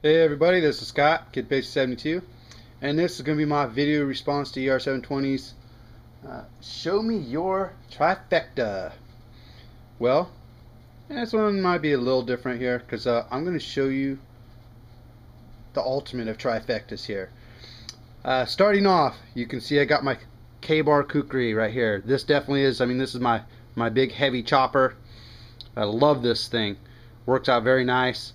Hey everybody, this is Scott, KidBase72, and this is going to be my video response to ER720's Show Me Your Trifecta. Well, this one might be a little different here, because I'm going to show you the ultimate of trifectas here. Starting off, you can see I got my K-bar kukri right here. This definitely is, this is my big heavy chopper. I love this thing. Works out very nice.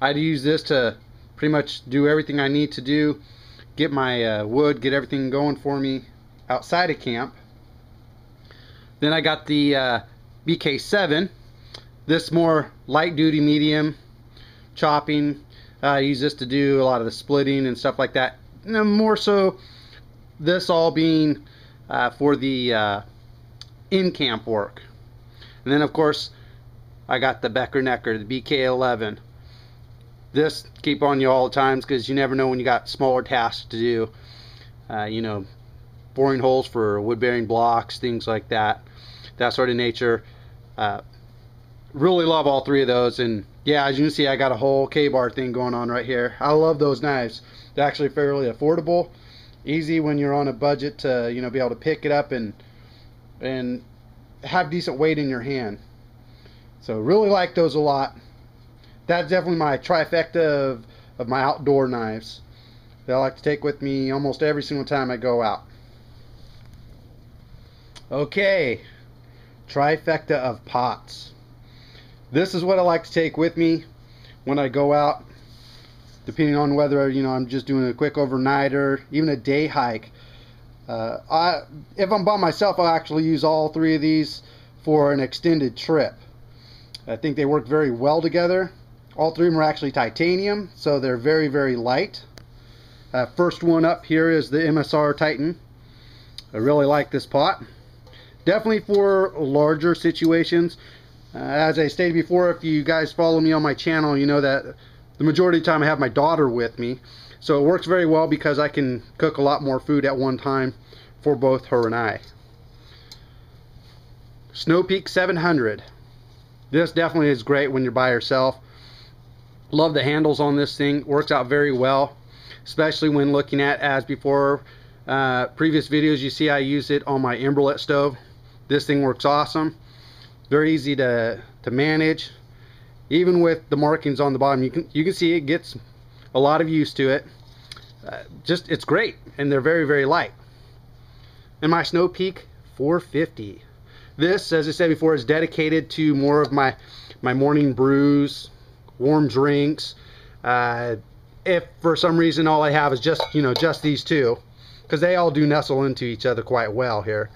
I'd use this to pretty much do everything I need to do, get my wood, get everything going for me outside of camp. Then I got the BK7. This more light duty medium chopping. I use this to do a lot of the splitting and stuff like that. And more so this all being for the in-camp work. And then of course I got the Becker Necker, the BK11. This keep on you all the times because you never know when you got smaller tasks to do. Boring holes for wood bearing blocks, things like that sort of nature. Really love all three of those, and yeah, as you can see, I got a whole K-bar thing going on right here. I love those knives. They're actually fairly affordable, easy when you're on a budget to be able to pick it up and have decent weight in your hand. So really like those a lot. That's definitely my trifecta of my outdoor knives that I like to take with me almost every single time I go out. Okay, trifecta of pots. This is what I like to take with me when I go out, depending on whether I'm just doing a quick overnight or even a day hike. If I'm by myself, I'll actually use all three of these for an extended trip. I think they work very well together. All three of them are actually titanium, so they're very, very light. First one up here is the MSR Titan. I really like this pot. Definitely for larger situations. As I stated before, if you guys follow me on my channel, you know that the majority of the time I have my daughter with me. So it works very well because I can cook a lot more food at one time for both her and I. Snow Peak 700. This definitely is great when you're by yourself. Love the handles on this thing. Works out very well, especially when looking at, as before, previous videos, you see I use it on my Emberlet stove. This thing works awesome. Very easy to manage. Even with the markings on the bottom, you can see it gets a lot of use to it. It's great, and they're very, very light. And my Snow Peak 450. This, as I said before, is dedicated to more of my morning brews, warm drinks. If for some reason all I have is just these two, because they all do nestle into each other quite well here,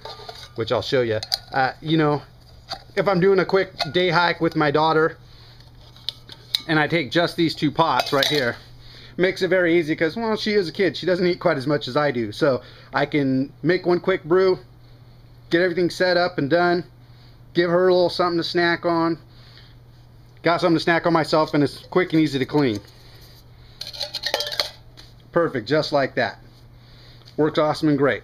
which I'll show you. If I'm doing a quick day hike with my daughter and I take just these two pots right here, makes it very easy because, well, she is a kid. She doesn't eat quite as much as I do, so I can make one quick brew, get everything set up and done, give her a little something to snack on. Got something to snack on myself, and it's quick and easy to clean. Perfect, just like that. Works awesome and great.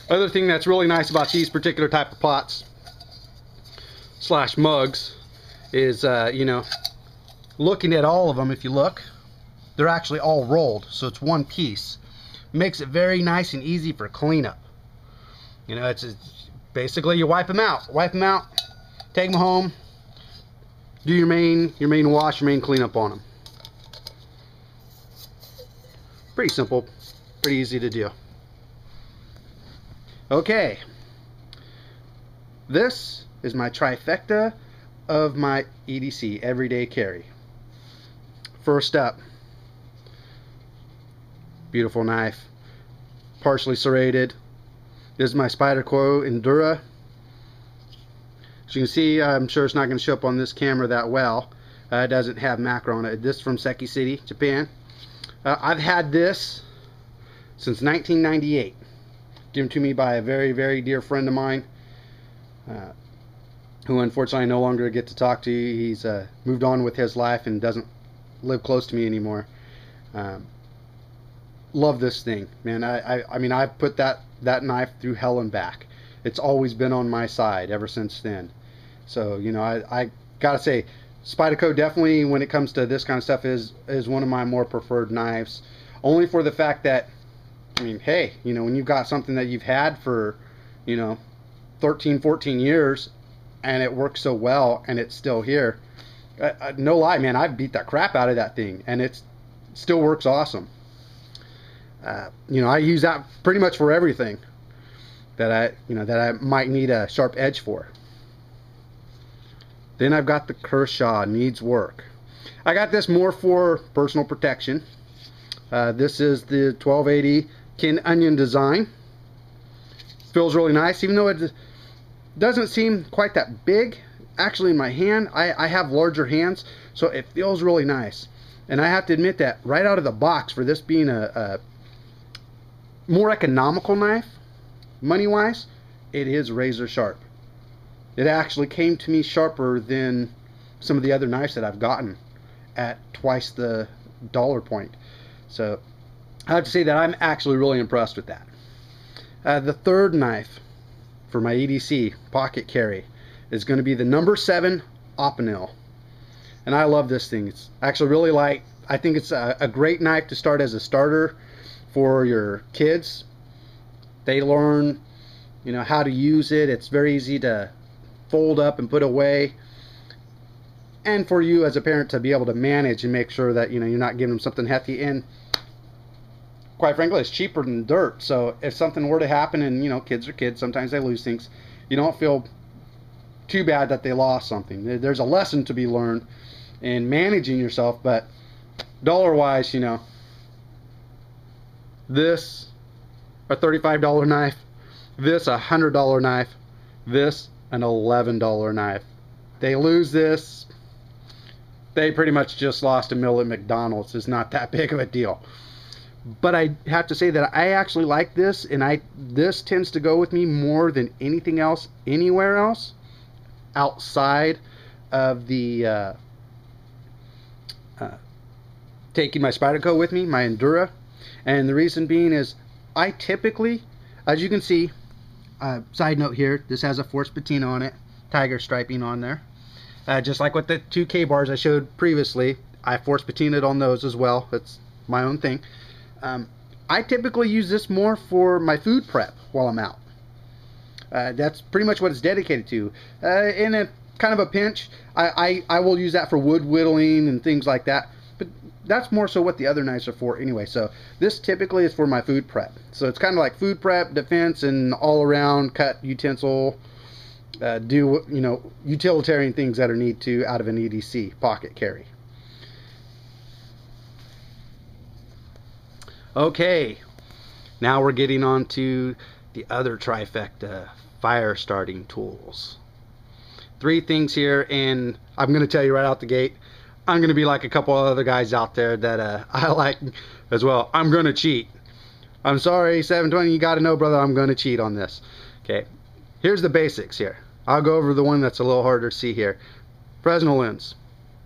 Other thing that's really nice about these particular type of pots slash mugs is, looking at all of them, if you look, they're actually all rolled, so it's one piece. Makes it very nice and easy for cleanup. It's basically you wipe them out, take them home, do your main wash, your main cleanup on them. Pretty simple, pretty easy to do. Okay, this is my trifecta of my EDC, everyday carry. First up, beautiful knife, partially serrated. This is my Spyderco Endura. As you can see, I'm sure it's not going to show up on this camera that well. It doesn't have macro on it. This is from Seki City, Japan. I've had this since 1998. Given to me by a very, very dear friend of mine, who unfortunately I no longer get to talk to. He's moved on with his life and doesn't live close to me anymore. Love this thing, man. I've put that knife through hell and back. It's always been on my side ever since then. So I gotta say, Spyderco definitely, when it comes to this kind of stuff, is one of my more preferred knives. Only for the fact that, I mean, hey, you know, when you've got something that you've had for, you know, 13, 14 years, and it works so well, and it's still here. No lie, man, I've beat the crap out of that thing, and it still works awesome. You know, I use that pretty much for everything that I might need a sharp edge for. Then I've got the Kershaw Needs Work. I got this more for personal protection. This is the 1280 Kin Onion design. Feels really nice, even though it doesn't seem quite that big. Actually, in my hand, I have larger hands, so it feels really nice. And I have to admit that right out of the box, for this being a more economical knife, money-wise, it is razor sharp. It actually came to me sharper than some of the other knives that I've gotten at twice the dollar point. So I have to say that I'm actually really impressed with that. The third knife for my EDC pocket carry is going to be the number 7 Opinel. And I love this thing. It's actually really light. I think it's a great knife to start as a starter for your kids. They learn, you know, how to use it. It's very easy to fold up and put away, and for you as a parent to be able to manage and make sure that, you know, you're not giving them something hefty. And quite frankly, it's cheaper than dirt. So if something were to happen, and you know, kids are kids, sometimes they lose things, you don't feel too bad that they lost something. There's a lesson to be learned in managing yourself. But dollar wise, you know, this a $35 knife, this a $100 knife, this an $11 knife. They lose this, they pretty much just lost a meal at McDonald's. It's not that big of a deal. But I have to say that I actually like this, and this tends to go with me more than anything else anywhere else outside of the taking my Spyderco with me, my Endura. And the reason being is I typically, as you can see, side note here, this has a force patina on it, tiger striping on there. Just like with the 2K bars I showed previously, I force patinaed on those as well. It's my own thing. I typically use this more for my food prep while I'm out. That's pretty much what it's dedicated to. In a kind of a pinch, I will use that for wood whittling and things like that. But that's more so what the other knives are for anyway. So this typically is for my food prep. So it's kind of like food prep, defense, and all around cut utensil, do, you know, utilitarian things that are need to out of an EDC pocket carry. Okay, now we're getting on to the other trifecta, fire starting tools. 3 things here, and I'm going to tell you right out the gate, I'm going to be like a couple other guys out there that I like as well. I'm going to cheat. I'm sorry, 720, you got to know, brother, I'm going to cheat on this. Okay, here's the basics here. I'll go over the one that's a little harder to see here. Fresnel lens.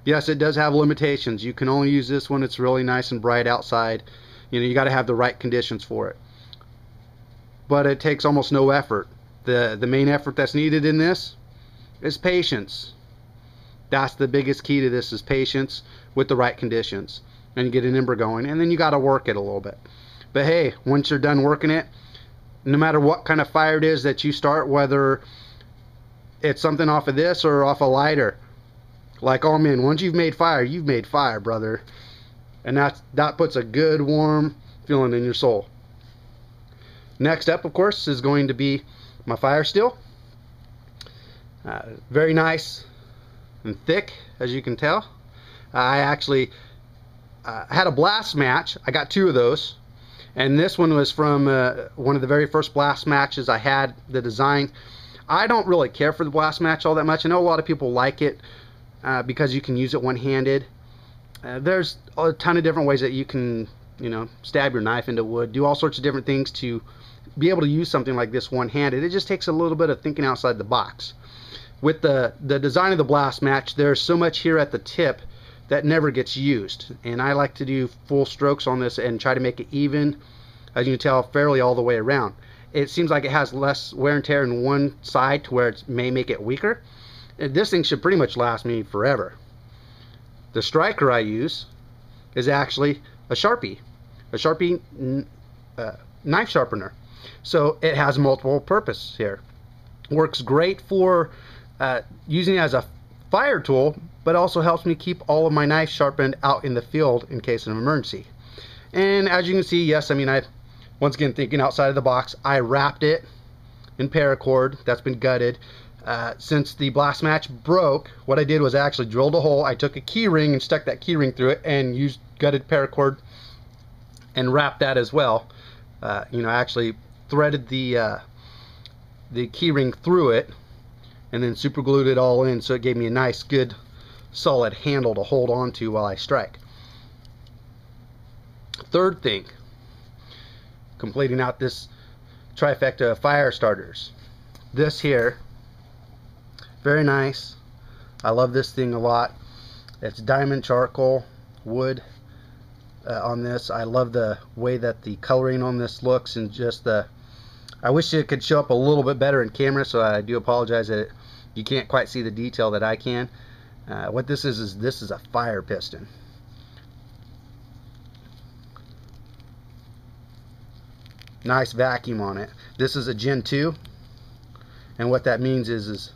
Yes, it does have limitations. You can only use this when it's really nice and bright outside. You know, you got to have the right conditions for it. But it takes almost no effort. The main effort that's needed in this is patience. That's the biggest key to this, is patience with the right conditions. And you get an ember going, and then you got to work it a little bit. But hey, once you're done working it, no matter what kind of fire it is that you start, whether it's something off of this or off a lighter, like, oh man, once you've made fire, brother. And that puts a good warm feeling in your soul. Next up, of course, is going to be my fire steel. Very nice and thick, as you can tell. I actually had a blast match. I got 2 of those, and this one was from one of the very first blast matches I had. The design, I don't really care for the blast match all that much. I know a lot of people like it because you can use it one-handed. There's a ton of different ways that you can, you know, stab your knife into wood, do all sorts of different things to be able to use something like this one-handed. It just takes a little bit of thinking outside the box. With the design of the blast match, there's so much here at the tip that never gets used, and I like to do full strokes on this and try to make it even, as you can tell, fairly all the way around. It seems like it has less wear and tear in one side to where it may make it weaker. This thing should pretty much last me forever. The striker I use is actually a Sharpie knife sharpener. So it has multiple purpose here. Works great for using it as a fire tool, but also helps me keep all of my knives sharpened out in the field in case of an emergency. And as you can see, yes, I mean, once again, thinking outside of the box, I wrapped it in paracord that's been gutted. Since the blast match broke, what I did was I actually drilled a hole. I took a key ring and stuck that key ring through it and used gutted paracord and wrapped that as well. You know, I actually threaded the key ring through it and then super glued it all in, so it gave me a nice, good, solid handle to hold on to while I strike. Third thing, completing out this trifecta of fire starters. This here, very nice. I love this thing a lot. It's diamond charcoal wood on this. I love the way that the coloring on this looks, and just I wish it could show up a little bit better in camera, so I do apologize that you can't quite see the detail that I can. What this is this is a fire piston. Nice vacuum on it. This is a Gen 2, and what that means is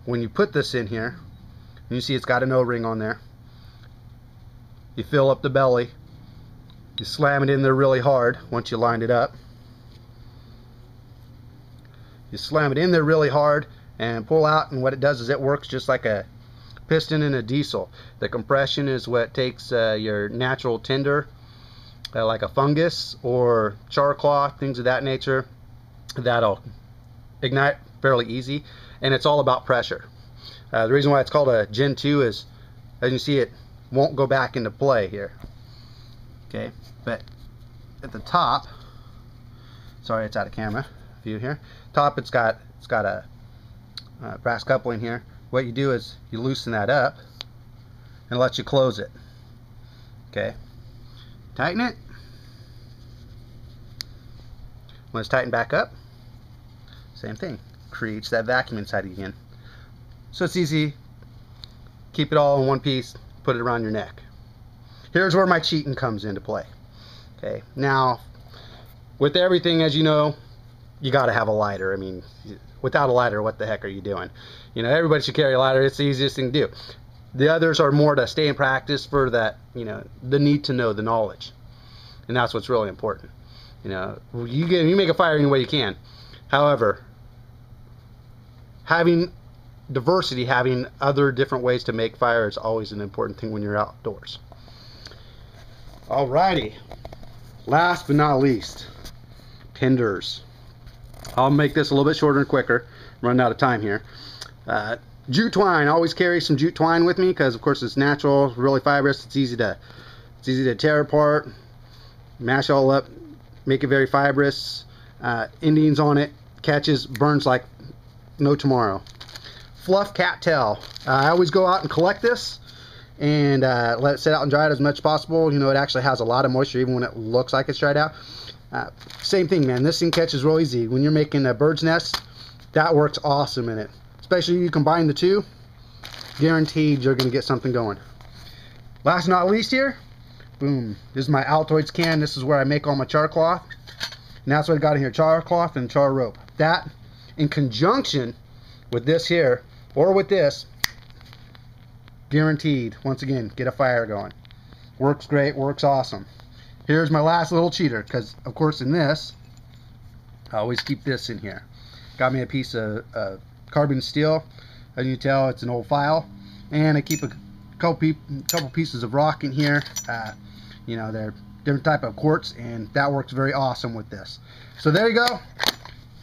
when you put this in here, you see it's got an O-ring on there. You fill up the belly, you slam it in there really hard once you lined it up. You slam it in there really hard and pull out, and what it does is it works just like a piston in a diesel. The compression is what takes your natural tinder, like a fungus or char cloth, things of that nature, that'll ignite fairly easy, and it's all about pressure. The reason why it's called a Gen 2 is, as you see, it won't go back into play here. Okay, but at the top, sorry, it's out of camera view here. Top, it's got a brass coupling here. What you do is you loosen that up and let you close it. Okay, tighten it. When it's tightened back up, same thing, creates that vacuum inside again. So it's easy. Keep it all in one piece, put it around your neck. Here's where my cheating comes into play. Okay, now with everything, as you know, you got to have a lighter. I mean, without a lighter, what the heck are you doing? You know, everybody should carry a lighter. It's the easiest thing to do. The others are more to stay in practice for that, you know, the need to know, the knowledge, and that's what's really important. You know, you make a fire any way you can. However, having diversity, having other different ways to make fire is always an important thing when you're outdoors. Alrighty, last but not least, tinders. I'll make this a little bit shorter and quicker. I'm running out of time here. Jute twine. I always carry some jute twine with me because, of course, it's natural, really fibrous. It's easy to tear apart, mash all up, make it very fibrous. Endings on it, catches, burns like no tomorrow. Fluff cattail. I always go out and collect this and let it sit out and dry it as much as possible. You know, it actually has a lot of moisture even when it looks like it's dried out. Same thing, man. This thing catches real easy. When you're making a bird's nest, that works awesome in it. Especially you combine the two, guaranteed you're going to get something going. Last but not least here, boom. This is my Altoids can. This is where I make all my char cloth. And that's what I got in here, char cloth and char rope. That, in conjunction with this here, or with this, guaranteed, once again, get a fire going. Works great, works awesome. Here's my last little cheater, because of course in this, I always keep this in here. Got me a piece of carbon steel. As you can tell, it's an old file. And I keep a couple pieces of rock in here. You know, they're different type of quartz, and that works very awesome with this. So there you go.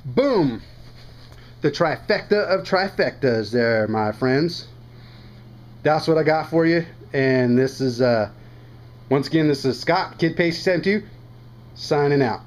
Boom. The trifecta of trifectas there, my friends. That's what I got for you. And this is, once again, this is Scott, Kid Pacey 72, signing out.